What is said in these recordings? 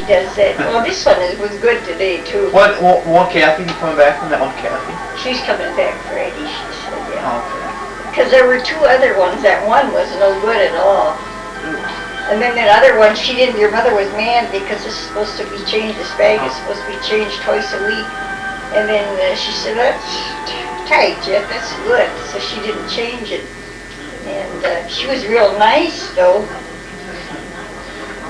does that. Well, this one was good today, too. What? One Kathy coming back from that one Kathy? She's coming back Friday, she said, yeah. Oh, okay. Because there were two other ones. That one was no good at all. And then that other one, your mother was mad because it's supposed to be changed, this bag is supposed to be changed twice a week. And then she said, that's tight, Jeff, that's good. So she didn't change it. And she was real nice, though.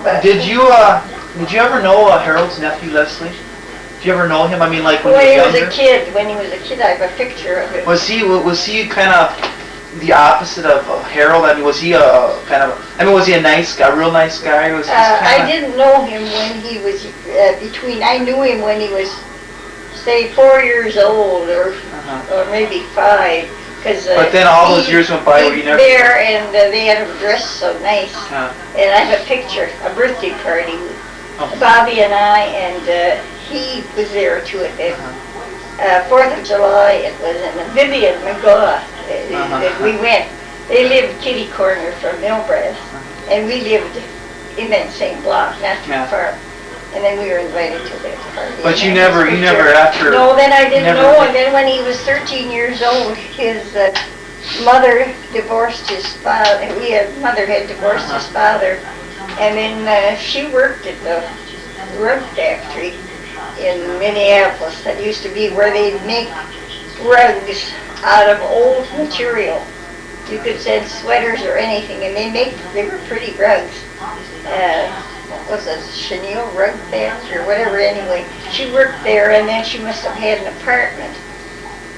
But Did you ever know Harold's nephew, Leslie? Did you ever know him? I mean, like when he you were was younger? a kid. When he was a kid, I have a picture of him. Was he kind of the opposite of Harold? I mean, was he a kind of? I mean, was he a nice guy, a real nice guy? Or was he I didn't know him when he was I knew him when he was, say, 4 years old, or maybe 5. But then all those years went by where you never... there, and they had him dressed so nice. And I have a picture, a birthday party with Bobby and I, and he was there too at that 4th of July. It was in Vivian McGaw that we went. They lived kitty corner from Millbrass, and we lived in that same block, not too far. And then we were invited to that party. But you never after... No, then I didn't know. And then when he was 13 years old, his mother divorced his father. Mother had divorced his father. And then she worked at the rug factory in Minneapolis. That used to be where they'd make rugs out of old material. You could send sweaters or anything, and they were pretty rugs. What was it, chenille rug factory or whatever, anyway. She worked there, and then she must have had an apartment.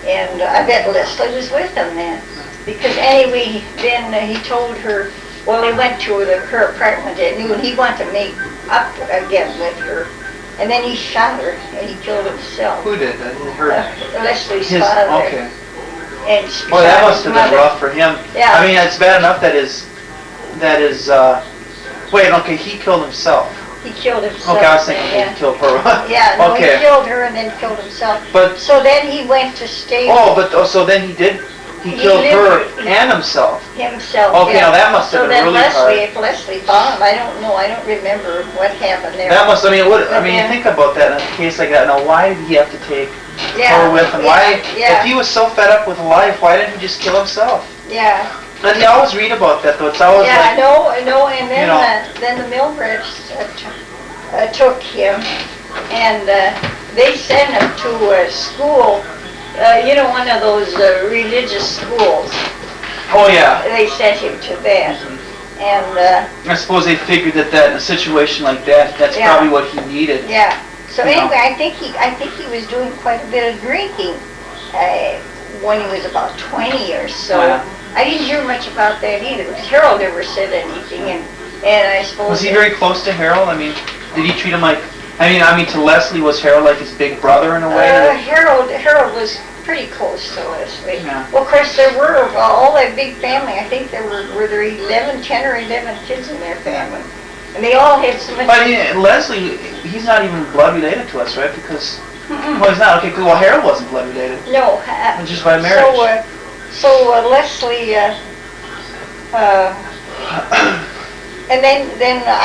And I bet Leslie was with them then. Because anyway, then he told her, well, he went to her apartment at noon. He wanted to make up again with her. And then he shot her, and he killed himself. Who did? Leslie's father. Okay. And that must have been rough for him. Yeah. I mean, it's bad enough that is, wait, okay, he killed himself. He killed himself. Okay, I was thinking he killed her. Yeah, no, he killed her and then killed himself. But so then he went to stay. So then he killed her and himself. Himself. Okay, now that must have been really hard. If Leslie found him, I don't know. I don't remember what happened there. That must. Think about that in a case like that. Now, why did he have to take her with him? If he was so fed up with life, why didn't he just kill himself? Yeah. And you always read about that, though. It's always I know, and then the Millbridge took him, and they sent him to school, one of those religious schools. Oh, yeah. They sent him to that, and... I suppose they figured that in a situation like that, that's probably what he needed. Yeah. So anyway, I think he was doing quite a bit of drinking when he was about 20 or so. Yeah. I didn't hear much about that either, because Harold never said anything, and I suppose... Was he very close to Harold? I mean, did he treat him like... I mean, to Leslie, was Harold like his big brother in a way? Harold was pretty close to Leslie. Yeah. Well, of course, there were all that big family. I think there were 10 or 11 kids in their family. And they all had so much... But Leslie, he's not even blood related to us, right? Because... Well, he's not. Okay, well, Harold wasn't blood related. No. Just by marriage. So Leslie, and then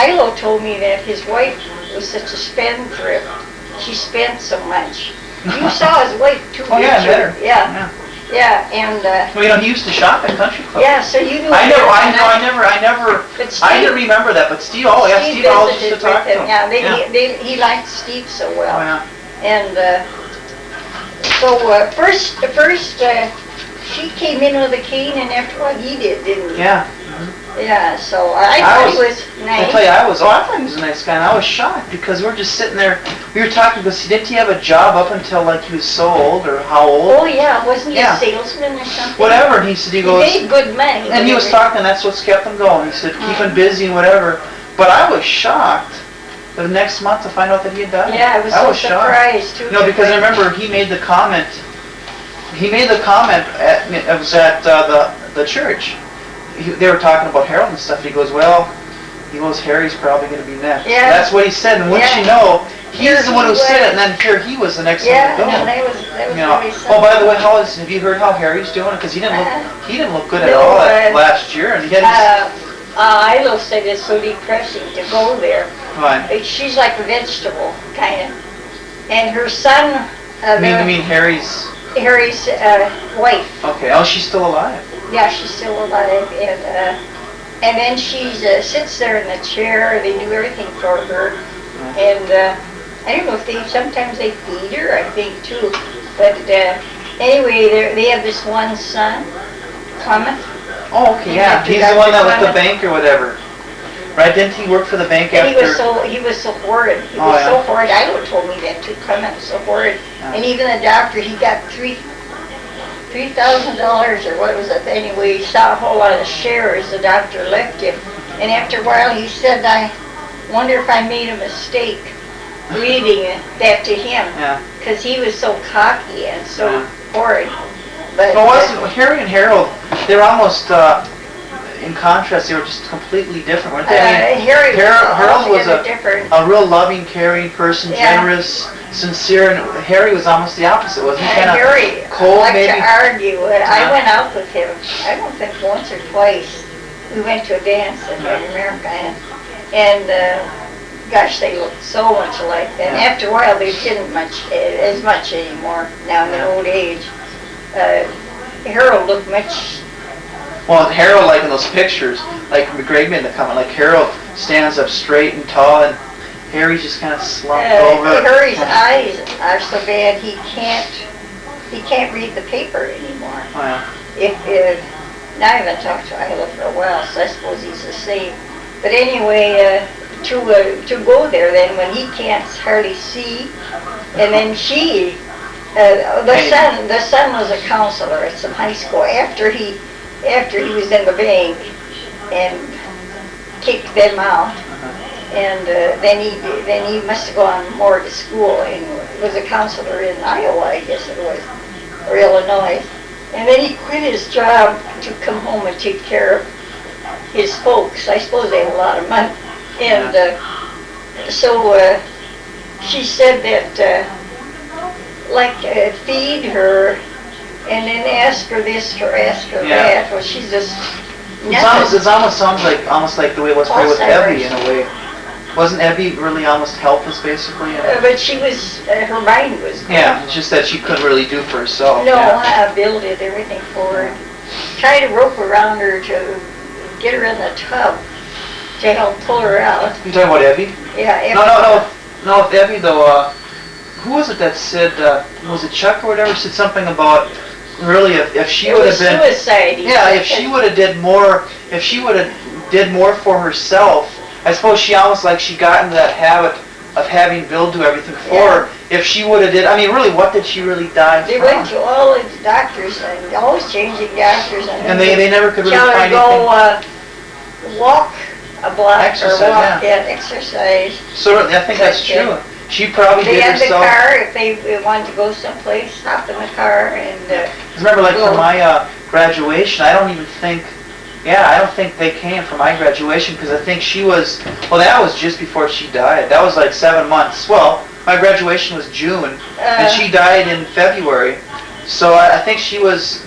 Ilo told me that his wife was such a spendthrift. She spent so much. You saw his wife too. Oh yeah, I met her. Yeah, and. Well, he used to shop at Country Club. Yeah, so you knew. I didn't remember that, but Steve. Oh yeah, Steve always used to talk to him. Yeah, he liked Steve so well. Oh yeah. And so first. She came in with a cane, and after what he did, didn't he? Yeah. Yeah, so I thought he was nice. I tell you, I thought he was a nice guy, and I was shocked because we were just sitting there. We were talking because didn't he have a job up until like he was so old, or how old? Oh yeah, wasn't he a salesman or something? Whatever. And he goes. He made good money. And he was talking, and that's what's kept him going. He said keep him busy and whatever. But I was shocked the next month to find out that he had died. Yeah, I was surprised too. Because I remember he made the comment. It was at the church. They were talking about Harold and stuff. He goes, Harry's probably going to be next. Yeah. That's what he said. And wouldn't you know, he's the one who said it, and then here he was the next one to go. Yeah, that was really something. Oh, by the way, have you heard how Harry's doing? Because he didn't look good at all last year, and he had. Ilo said it's so depressing to go there. Why? She's like a vegetable, kind of. And her son, You mean Harry's Harry's wife. Okay. Oh, she's still alive. Yeah, she's still alive, and then she sits there in the chair. They do everything for her, and I don't know if sometimes they feed her. I think too, but anyway, they have this one son, Clement. Oh, okay, yeah. He's the one that was the bank or whatever. Right? Didn't he work for the bank and after? he was so horrid. He was so horrid. Ido told me that too. Clement was so horrid. Yeah. And even the doctor, he got $3,000 or what was it? Anyway, he saw a whole lot of shares the doctor left him. And after a while, he said, "I wonder if I made a mistake reading that to him." Yeah. Because he was so cocky and so horrid. But Harry and Harold, they're almost. In contrast, they were just completely different, weren't they? I mean, Harold was a real loving, caring person, generous, sincere, and Harry was almost the opposite, wasn't he? Harry cold, liked maybe? To argue. I went out with him, I don't think once or twice. We went to a dance in America, and gosh, they looked so much alike. And after a while, they didn't as much anymore, now in their old age. Harold looked much... Well, Harold, like in those pictures, like Greg made the comment, like Harold stands up straight and tall, and Harry's just kind of slumped over. Harry's eyes are so bad he can't read the paper anymore. Oh, yeah. Now I haven't talked to Isla for a while, so I suppose he's the same. But anyway, to go there then when he can't hardly see, and then she, the son was a counselor at some high school after he was in the bank and kicked them out, and then he must have gone more to school and was a counselor in Iowa, I guess it was, or Illinois, and then he quit his job to come home and take care of his folks. I suppose they had a lot of money, and so she said that feed her. And then ask her this or ask her that. Well, she's just nothing. It almost sounds like the way it was played with Evie in a way. Wasn't Evie really almost helpless, basically? But she was, her mind was good. Yeah, it's just that she couldn't really do for herself. No, I built it, everything for her. Tried to rope around her to get her in the tub to help pull her out. You talking about Evie? Yeah, Evie. No, with Evie though, who was it that said, was it Chuck or whatever, said something about, really, if she would have been... suicide. Yeah, if she would have did more for herself, I suppose she almost she got into that habit of having Bill do everything for her. If she would have I mean, really, what did she really die They from? went to all the doctors, and always changing doctors. And they never could really find anything. Walk a block exercise, exercise. So I think that's true. She probably did herself. They had the car, if they wanted to go someplace, hop in the car and remember, for my graduation, I don't think they came for my graduation, because I think she was, that was just before she died. That was 7 months. Well, my graduation was June, and she died in February. So I think she was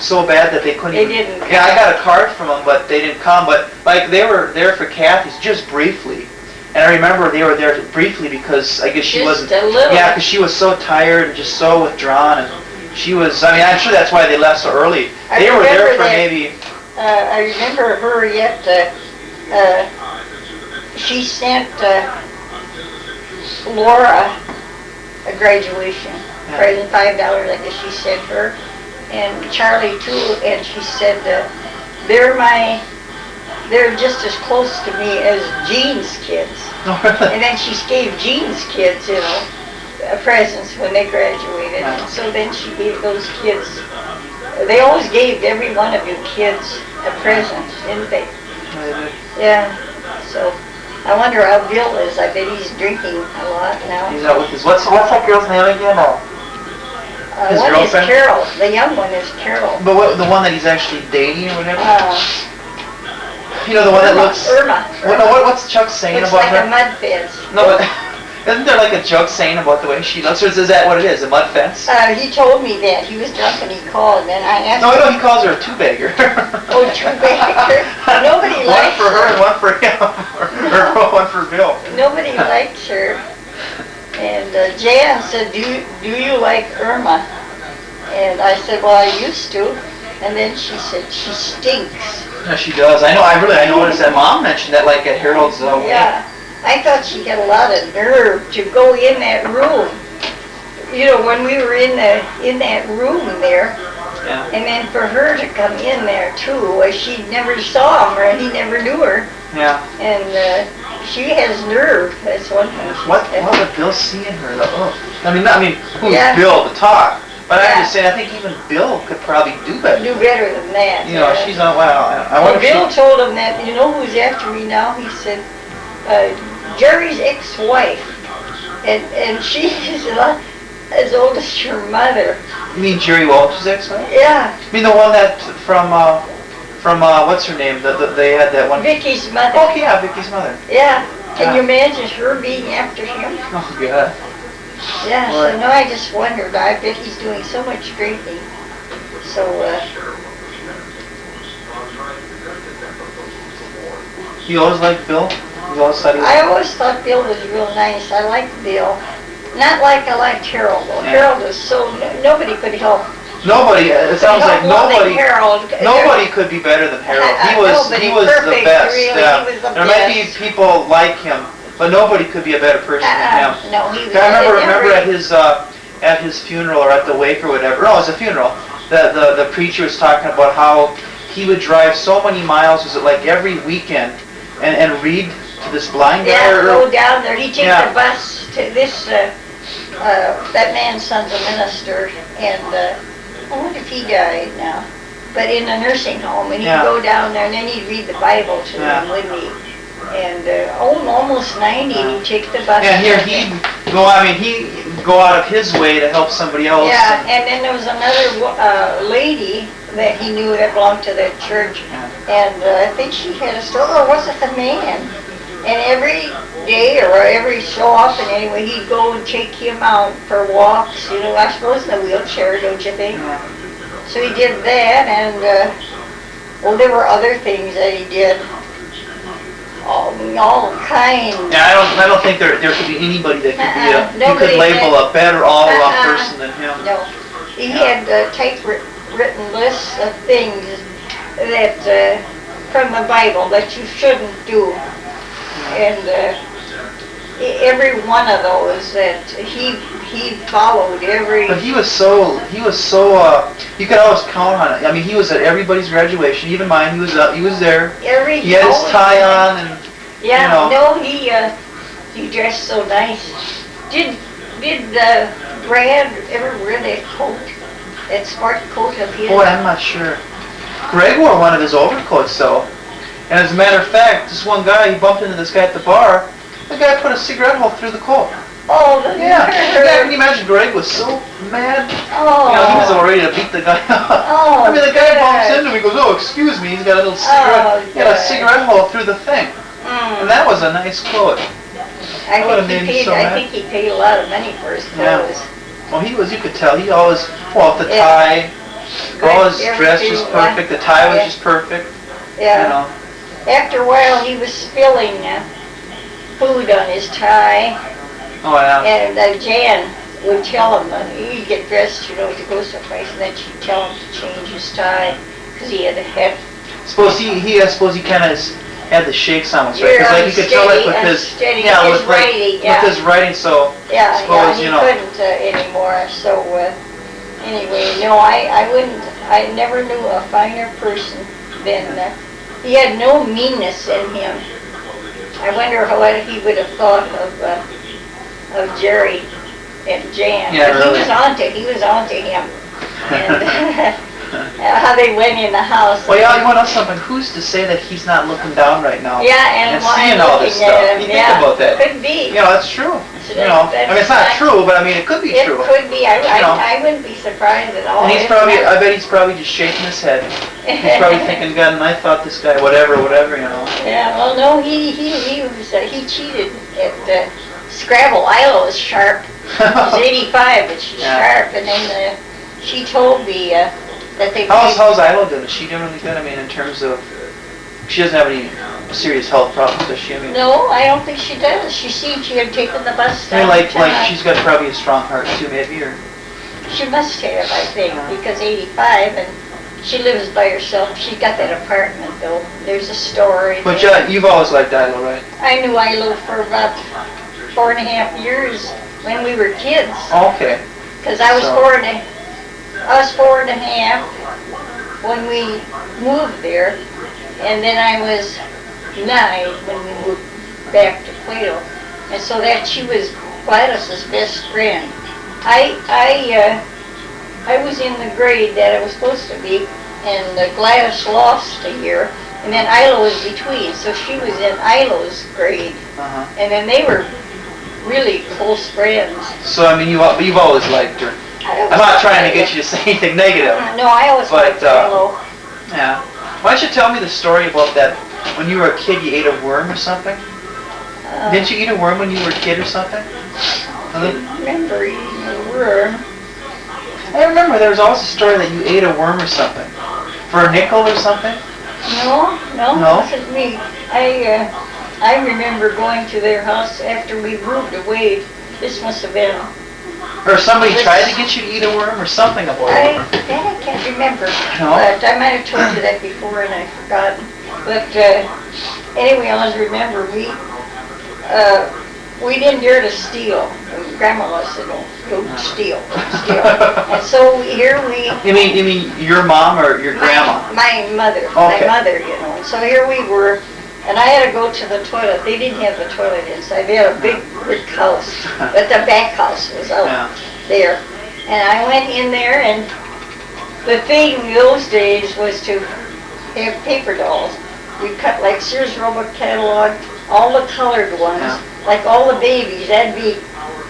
so bad that they couldn't didn't come. Yeah, I got a card from them, but they didn't come. But, they were there for Kathy's just briefly. And I remember they were there briefly because I guess she wasn't... Just a little. Yeah, because she was so tired and just so withdrawn. And she was... I mean, I'm sure that's why they left so early. They were there for maybe... I remember her yet... she sent Laura a graduation present, $5, I guess she sent her. And Charlie, too. And she said, they're just as close to me as Jean's kids. Oh, really? And then she gave Jean's kids, presents when they graduated. Wow. And so then she gave those kids, they always gave every one of you kids a present, didn't they? Yeah. So I wonder how Bill is. I bet he's drinking a lot now. He's out with his, what's that girl's name again? His one girlfriend? Is Carol. The young one is Carol. But the one that he's actually dating or whatever? The one that looks... Irma. What's Chuck saying about her? It's like a mud fence. No, but Isn't there like a joke saying about the way she looks, or is that what it is, a mud fence? He told me that. He was drunk and he called, and I asked No, him. no, he calls her a two-bagger. Oh, two-bagger? Nobody likes her. One for her and one for him. Or one for Bill. Nobody likes her. And Jan said, do you like Irma? And I said, well, I used to. And then she said, she stinks. Yeah, she does. I noticed that. Mom mentioned that, like at Harold's wedding. Yeah. I thought she had a lot of nerve to go in that room. You know, when we were in that room there, Yeah. and then for her to come in there too, she never saw him or he never knew her, Yeah. and she has nerve. That's one thing. What would Bill see in her though? I mean, who's Yeah. Bill to talk? But Yeah. I'm just saying, I think even Bill could probably do better. Do better than that. You know, she's not. Well, I Well, wonder if Bill told him that. You know who's after me now? He said, Jerry's ex-wife, and she is as old as your mother. You mean Jerry Walsh's ex-wife? Yeah. You mean the one that from what's her name? They had that one. Vicky's mother. Oh yeah, Vicky's mother. Yeah. Can you imagine her being after him? Oh God. Yeah, Boy. so no, I just wondered. I bet he's doing so much drinking. So, You always liked Bill? You always thought he was... I always thought Bill was real nice. I liked Bill. Not like I liked Harold, though. Yeah. Harold was so... Nobody could help. Nobody, it sounds like nobody... Harold. Nobody could be better than Harold. He was the perfect, best. really. Yeah. He was the There might be best. people like him, but nobody could be a better person than him. No, he was... I remember at his funeral or at the wake or whatever. No, it was a funeral. The preacher was talking about how he would drive so many miles. Was it like every weekend and read to this blind guy? Yeah, go down there. He took Yeah. the bus to this. That man's son's a minister, and I wonder if he died now. But in a nursing home, and he'd Yeah. go down there, and then he'd read the Bible to them, wouldn't he? And almost 90, and he'd take the bus. And here he'd go out of his way to help somebody else. Yeah, and then there was another lady that he knew that belonged to that church, and I think she had a stroke, or was it the man? And every day, or every so often anyway, he'd go and take him out for walks, you know, I suppose in a wheelchair, don't you think? Yeah. So he did that, and, well, there were other things that he did. All kinds. Yeah, I don't think there could be anybody that could be you Nobody could label did. a better all-around person than him. No. He had typewritten lists of things that, from the Bible that you shouldn't do. And every one of those that he followed every... But he was so you could always count on it. I mean, he was at everybody's graduation, even mine. He was there. He had his tie on and Yeah, you know. no, he dressed so nice. Did Brad ever wear that coat? That smart coat of his? Boy, I'm not sure. Greg wore one of his overcoats though. And as a matter of fact, this one guy, he bumped into this guy at the bar. The guy put a cigarette hole through the coat. Oh, the Yeah. nerve. Can you imagine Greg was so mad? Oh. You know, he was all ready to beat the guy up. Oh, I mean, the guy bumps good. into him, he goes, oh, excuse me, he's got a little cigarette, he had a good. cigarette hole through the thing. And that was a nice coat. I would've think made me so mad. he paid a lot of money for his Yeah. clothes. Well, you could tell, he always, well, the tie, all his dress was perfect, the tie was just perfect, Yeah. you know. After a while, he was spilling food on his tie, Oh, yeah. and Jan would tell him, he'd get dressed, you know, to go someplace, and then she'd tell him to change his tie, because he had a head. Suppose he kind of had the shakes on us, right? You're Because like you could tell like with unsteady, his, his writing, yeah. with his writing, so Yeah, suppose, he you know. couldn't anymore, so anyway, no, I never knew a finer person than, he had no meanness in him. I wonder what he would have thought of Jerry and Jan. Yeah, But really. He was on to him. And how they went in the house. Well, yeah, you want to know something? Who's to say that he's not looking down right now? Yeah, and seeing all this looking at stuff. him, You think yeah. about that. Could be. You know, that's true. So You know, I mean, it's not that's true, but I mean, it could be It true. could be. You know. I wouldn't be surprised at all. And he's It's probably, not- I bet he's probably just shaking his head. He's probably thinking, God, and I thought this guy, whatever, you know. Yeah, well, no, he cheated at Scrabble. Ilo is sharp. She's 85, but she's sharp. And then she told me that they. How's Ilo doing? Is she doing really good? I mean, in terms of, she doesn't have any serious health problems, does she? I mean, no, I don't think she does. She seemed she had taken the bus down. I mean, like she's got probably a strong heart too, maybe, or. She must have, I think, because 85 and. She lives by herself. She got that apartment, though. There's a store. But you've always liked Ilo, right? I knew Ilo for about 4.5 years when we were kids. Okay. Because I was 4.5 when we moved there, and then I was 9 when we moved back to Plato. And so that she was Gladys's best friend. I was in the grade that I was supposed to be, and Gladys lost a year, and then Ilo was between, so she was in Ilo's grade, and then they were really close friends. So I mean, you've always liked her. I'm not trying to get you to say anything negative. No, I always liked Ilo. Yeah. Why don't you tell me the story about that? When you were a kid, you ate a worm or something? Didn't you eat a worm when you were a kid or something? I remember eating a worm. I remember there was always a story that you ate a worm or something. For a nickel or something? No, it wasn't me. I remember going to their house after we moved away. This must have been... Or somebody tried to get you to eat a worm or something about a worm. That I can't remember. No? But I might have told you that before and I forgot. But anyway, I always remember we didn't dare to steal. Grandma said, don't steal. And so here we... You mean your mom or your grandma? My mother. Okay. My mother, And so here we were, and I had to go to the toilet. They didn't have the toilet inside. They had a big brick house, but the back house was out there. And I went in there, and the thing in those days was to have paper dolls. You cut like Sears Roebuck catalog, all the colored ones, like all the babies. That'd be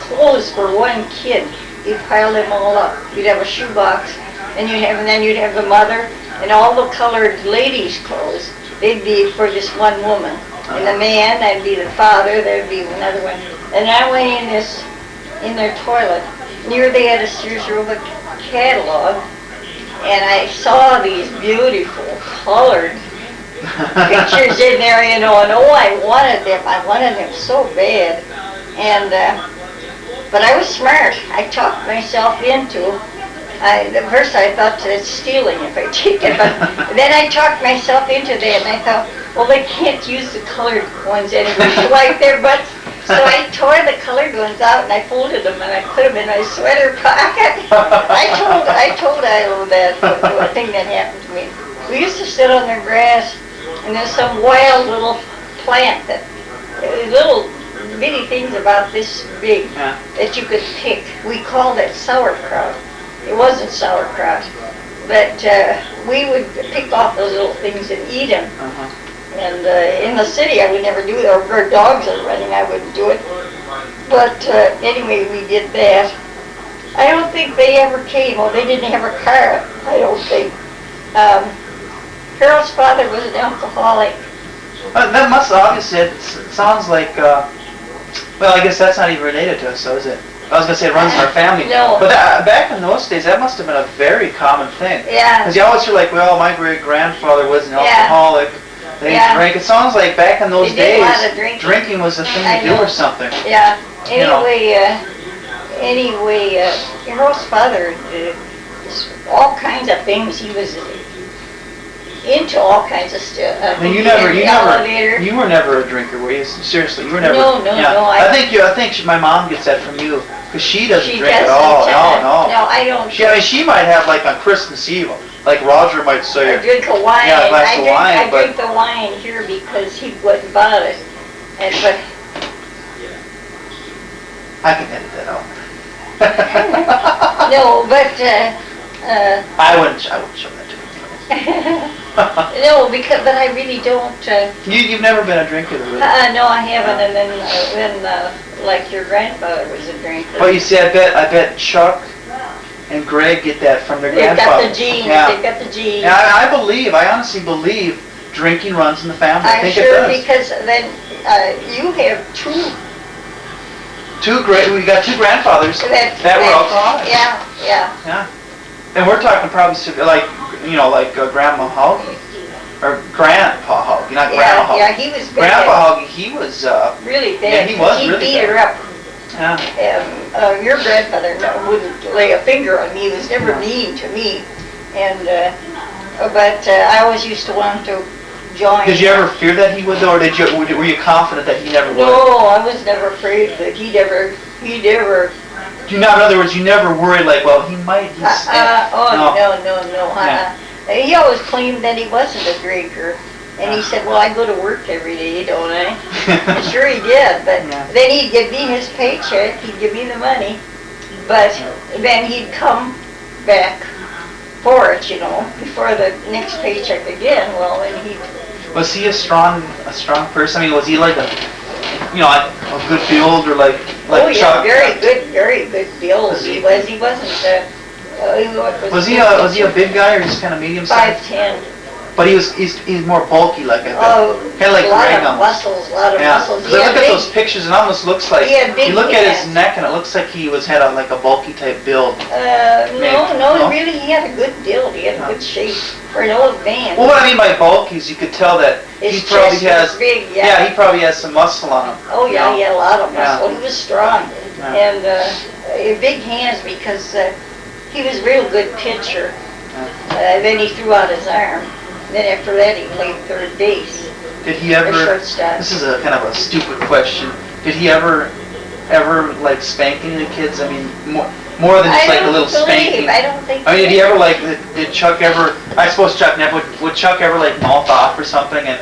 clothes for one kid. You'd pile them all up. You'd have a shoebox, and then you'd have the mother and all the colored ladies' clothes. They'd be for just one woman. And the man, that'd be the father. There'd be another one. And I went in their toilet. Near they had a Sears Roebuck catalog, and I saw these beautiful colored pictures in there, and I wanted them so bad. And but I was smart. I talked myself into. At first I thought it's stealing if I take it, but then I talked myself into that, and I thought, well, they can't use the colored ones anyway to wipe their butts. So I tore the colored ones out and I folded them and I put them in my sweater pocket. I told Ilo that the thing that happened to me. We used to sit on the grass, and there's some wild little plant little bitty things about this big that you could pick. We called it sauerkraut. It wasn't sauerkraut, but we would pick off those little things and eat them. And in the city, I would never do it. Or where dogs are running, I wouldn't do it. But anyway, we did that. I don't think they ever came. Well, they didn't have a car, I don't think. Harold's father was an alcoholic. That must obviously, it sounds like, well, I guess that's not even related to us, so is it? I was going to say it runs in our family. No. But back in those days, that must have been a very common thing. Yeah. Because you always hear like, well, my great-grandfather was an alcoholic. They drank. It sounds like back in those days, drinking was the thing to do or something. Yeah. Anyway, Harold's father did all kinds of things. He was into all kinds of stuff. You were never a drinker, were you? Seriously, you were never. No. I think my mom gets that from you, because she doesn't drink at all. No, I don't. She might have like on Christmas Eve, like Roger might say. I drink a wine. Yeah, a glass of wine. I drink the wine here because he wouldn't buy it, but I can edit that out. no, but I wouldn't show that to you. no, but I really don't. You've never been a drinker, really? No, I haven't. And then like your grandfather was a drinker. Well, you see, I bet Chuck and Greg get that from their grandfather. They've got the genes. Yeah. They've got the genes. Yeah, I honestly believe drinking runs in the family. I think sure, it does. because then you have two We got two grandfathers that were alcoholics. Yeah. And we're talking probably like, like Grandma Hoggy. Or Grandpa Hoggy, not Grandma Hoggy. Yeah, he was bad. Grandpa Hoggy, he was... really bad. Yeah, he was He really beat bad. her up. Yeah. Your grandmother wouldn't lay a finger on me. He was never mean to me. And, but I always used to want to join. Did you ever fear that he would, or were you confident that he never would? No, I was never afraid that he never. In other words, you never worried like, well, he might. No. He always claimed that he wasn't a drinker. And he said, well, I go to work every day, don't I? And sure he did, but then he'd give me his paycheck, he'd give me the money, but then he'd come back for it, before the next paycheck again. Well, then he'd... Was he a strong person? I mean, was he like a good build, or like oh, yeah, Chuck? very good build. He wasn't, was he a big guy, or just kind of medium sized? 5'10". But he's more bulky, like I bet. Kind of like Greg almost. A lot of muscles. Because I look at those pictures, and it almost looks like you look at his neck, and it looks like he had a bulky type build. No, really, he had a good build. He had a good shape for an old man. Well, what I mean by bulky is you could tell that his he probably chest was big. he probably has some muscle on him. Oh yeah, he had a lot of muscle. He was strong and big hands because he was a real good pitcher. Then he threw out his arm. Then after that, he played third base. Did he ever? This is a kind of a stupid question. Did he ever like spank any of the kids? I mean, more than just like a little spanking. I don't think. I mean, did he ever did Chuck ever? I suppose Chuck never. Would Chuck ever like mouth off or something and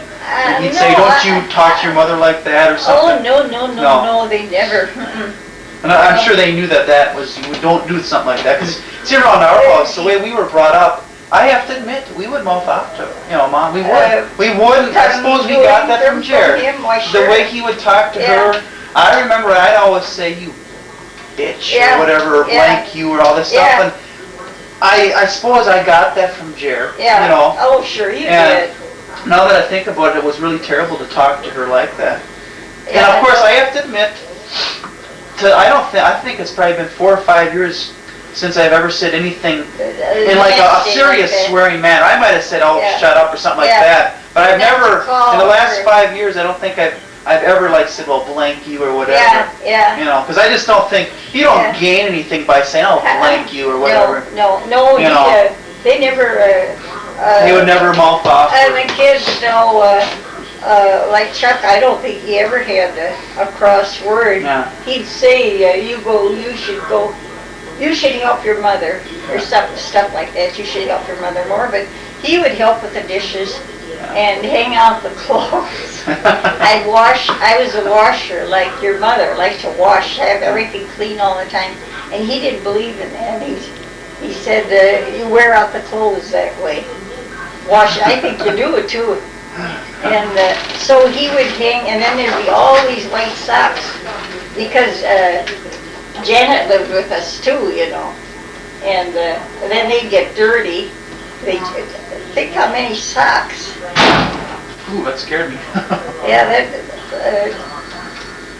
he'd say, "Don't you talk to your mother like that" or something? Oh no, they never. And I'm sure they knew that was you don't do something like that because see around our house the way we were brought up. I have to admit, we would mouth off to her. Mom, we would. We wouldn't. I suppose we got that from Jared. The way he would talk to her. I remember I'd always say, you bitch, or whatever, or blank you, or all this stuff. And I suppose I got that from Jared. Yeah. Oh, sure, you did. Now that I think about it, it was really terrible to talk to her like that. And of course, I have to admit, I think it's probably been 4 or 5 years since I've ever said anything in like a serious swearing manner. I might have said, "Oh, shut up" or something like that. But I've never, in the last 5 years, I don't think I've ever like said, "Well, blank you" or whatever. Because I just don't think you don't gain anything by saying, "Oh, blank you" or whatever. No. They never. They would never mouth off. And the kids, like Chuck, I don't think he ever had a cross word. He'd say, you should help your mother, or stuff like that. You should help your mother more. But he would help with the dishes and hang out the clothes. I was a washer, like your mother, like to wash, have everything clean all the time. And he didn't believe in that. He said, you wear out the clothes that way. Wash it. I think you do it too. And so he would hang, and then there'd be all these white socks because Janet lived with us too, and then they'd get dirty. Think how many socks. Ooh, that scared me.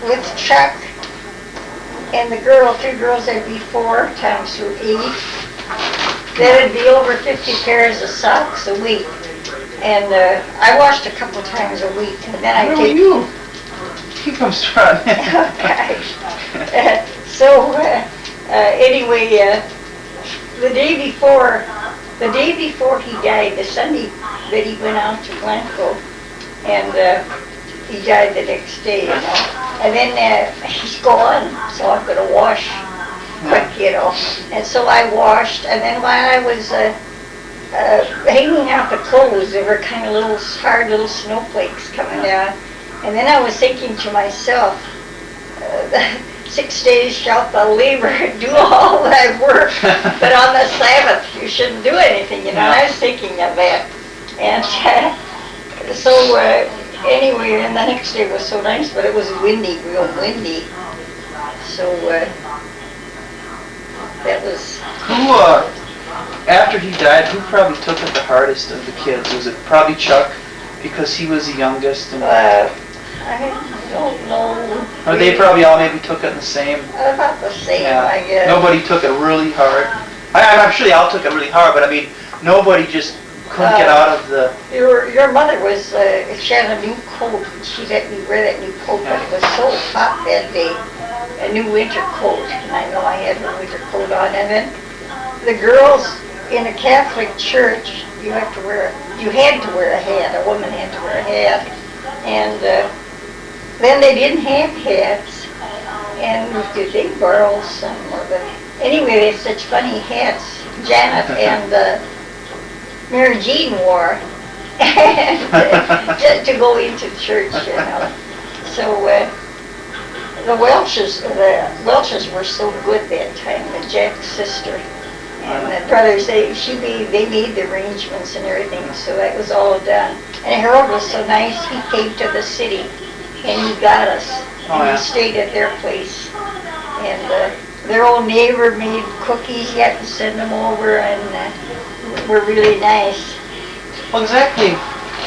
With Chuck and the two girls, that'd be 4 times 8. That'd be over 50 pairs of socks a week. And I washed a couple times a week, and then I take. You? Keep them strong. So anyway, the day before he died, the Sunday that he went out to Blanco, and he died the next day, And then he's gone, so I'm gonna wash quick, And so I washed, and then while I was hanging out the clothes, there were kind of hard little snowflakes coming down, and then I was thinking to myself, 6 days shalt thou labor and do all thy work, but on the Sabbath you shouldn't do anything, I was thinking of that. And so anyway, and the next day was so nice, but it was windy, real windy. So that was... After he died, who probably took it the hardest of the kids? Was it probably Chuck, because he was the youngest? I don't know. Or they probably all maybe took it in the same. About the same, Yeah. I guess. Nobody took it really hard. I'm sure they all took it really hard, but I mean, nobody just couldn't get out of the. Your mother was, she had a new coat. She let me wear that new coat, but it was so hot that day. A new winter coat, and I know I had a winter coat on. And then the girls in a Catholic church, you had to wear a hat. A woman had to wear a hat, and then they didn't have hats, and they borrowed some. But anyway, they had such funny hats. Janet and Mary Jean wore to go into church, you know. So the Welches were so good that time. Jack's sister and the brothers, they made the arrangements and everything, so that was all done. And Harold was so nice. He came to the city and he got us. And we stayed at their place. And their old neighbor made cookies. He had to send them over, and were really nice. Well, exactly.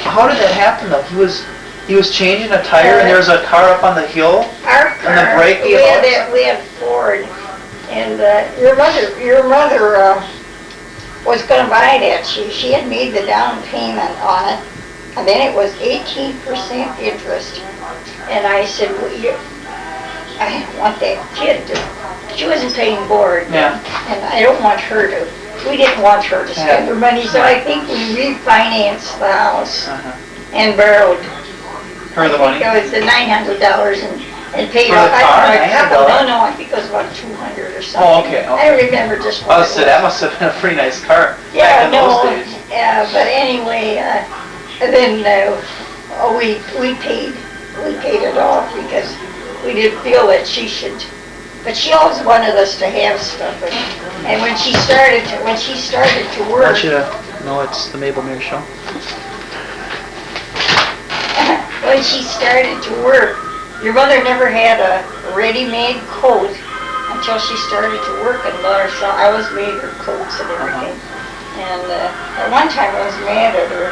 How did that happen though? He was changing a tire, and there was a car up on the hill. Our car. And the brake we had Ford, and your mother was going to buy that. She had made the down payment on it, and then it was 18% interest. And I said, well, I don't want that kid to. She wasn't paying board, yeah. And I don't want her to. We didn't want her to spend her money, so I think we refinanced the house and borrowed. Her the money? It was the $900 and paid For off. the car, No, I think it was about $200 or something. Oh, okay. I don't remember just what it was. That must have been a pretty nice car back in those days. Yeah, but anyway, then we paid it off because we didn't feel that she should. But she always wanted us to have stuff, and when she started to work. I want you to know it's the Mabel Mayer Show. When she started to work, your mother never had a ready-made coat until she started to work in Lauderdale. So I always made her coats and everything. And at one time I was mad at her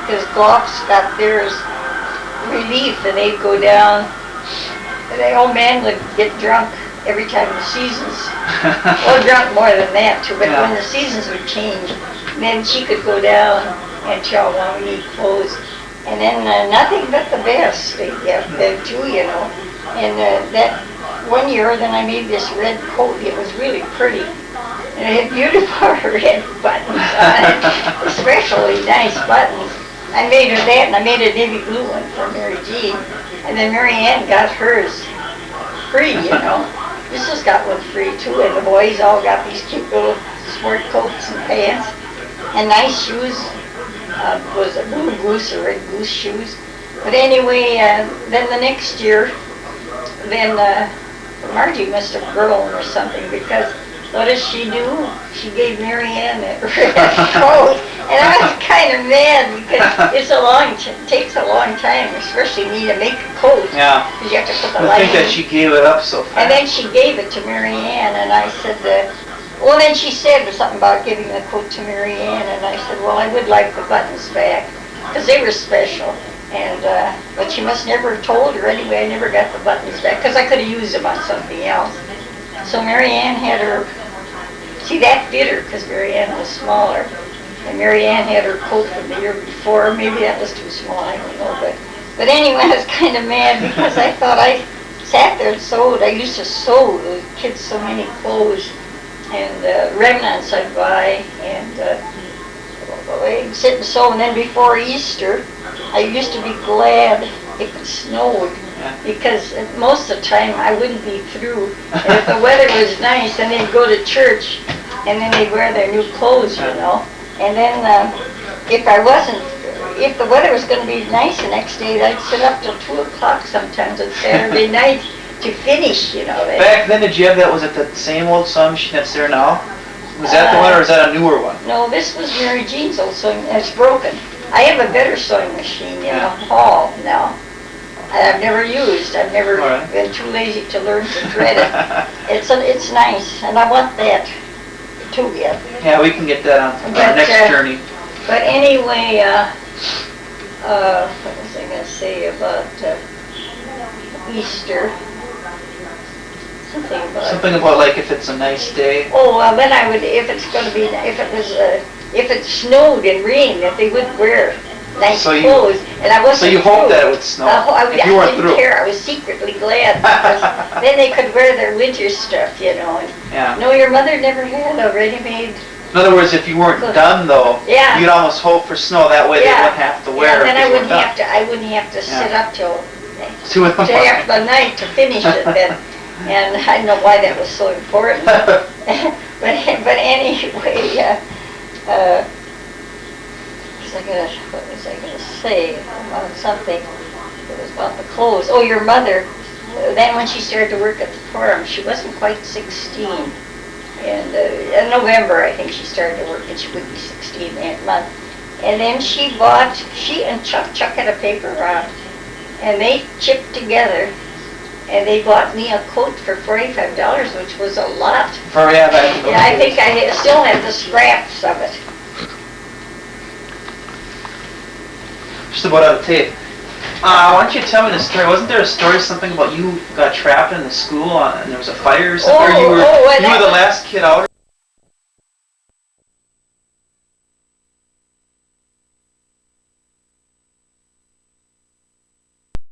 because Goff's got theirs relief, and they'd go down, and the old man would get drunk every time the seasons, well, drunk more than that too, but when the seasons would change, then she could go down and tell them we need clothes. And then nothing but the best they get there too, you know. And that one year, then I made this red coat. It was really pretty. And it had beautiful red buttons on it, especially nice buttons. I made her that, and I made a navy blue one for Mary Jean. And then Mary Ann got hers free, you know. Mrs. got one free too, and the boys all got these cute little sport coats and pants and nice shoes. Was a blue goose or red goose shoes. But anyway, then the next year, then Margie must have grown or something, because what does she do? She gave Mary Ann that red coat. And I was kind of mad because it takes a long time, especially me, to make a coat. Yeah. Because you have to put the I lining. think that she gave it up so fast. And then she gave it to Mary Ann, and I said, well, then she said something about giving the coat to Mary Ann, and I said, well, I would like the buttons back, because they were special. And but she must never have told her anyway. I never got the buttons back, because I could have used them on something else. So Mary Ann had her, see, that fit her, because Mary Ann was smaller. And Mary Ann had her coat from the year before. Maybe that was too small, I don't know. But anyway, I was kind of mad, because I thought I sat there and sewed. I used to sew the kids so many clothes. And remnants I'd buy, and I'd sit and sew. And then before Easter, I used to be glad if it snowed, because most of the time I wouldn't be through. And if the weather was nice, then they'd go to church, and then they'd wear their new clothes, you know. And then if the weather was going to be nice the next day, I'd sit up till 2 o'clock sometimes on Saturday night to finish, you know. Back then, did you have that? Was it the same old sewing machine that's there now? Was that the one, or is that a newer one? No, this was Mary Jean's old sewing. It's broken. I have a better sewing machine in a hall now. I've never used. I've never been too lazy to learn to thread it. It's nice, and I want that too. Yeah, we can get that on our next journey. But anyway, what was I going to say about Easter? Something about like if it's a nice day. Oh, well, then I would, if it's gonna be, if it snowed and rained, that they wouldn't wear nice So you- clothes, and I wasn't So you hope through. that it would snow I if you weren't didn't through. care, I was secretly glad, because then they could wear their winter stuff, you know, and, Yeah. no, your mother never had a ready-made. In other words, if you weren't done though, Yeah. you'd almost hope for snow. That way they Yeah. wouldn't have to wear Yeah, it then if I you weren't wouldn't done. have to, I wouldn't have to sit Yeah. up till 2 in the after morning. the night to finish it then, and I don't know why that was so important. But anyway, what was I gonna say about something? It was about the clothes. Oh, your mother, then when she started to work at the farm, she wasn't quite 16. And in November, I think she started to work, and she would be 16 that month. And then she and Chuck had a paper route, and they chipped together, and they bought me a coat for $45, which was a lot. For yeah, back in those Yeah, I days. think I still have the scraps of it. Just about out of tape. Why don't you tell me the story? Wasn't there a story, something about you got trapped in the school and there was a fire or something? Or you were and the that- last kid out?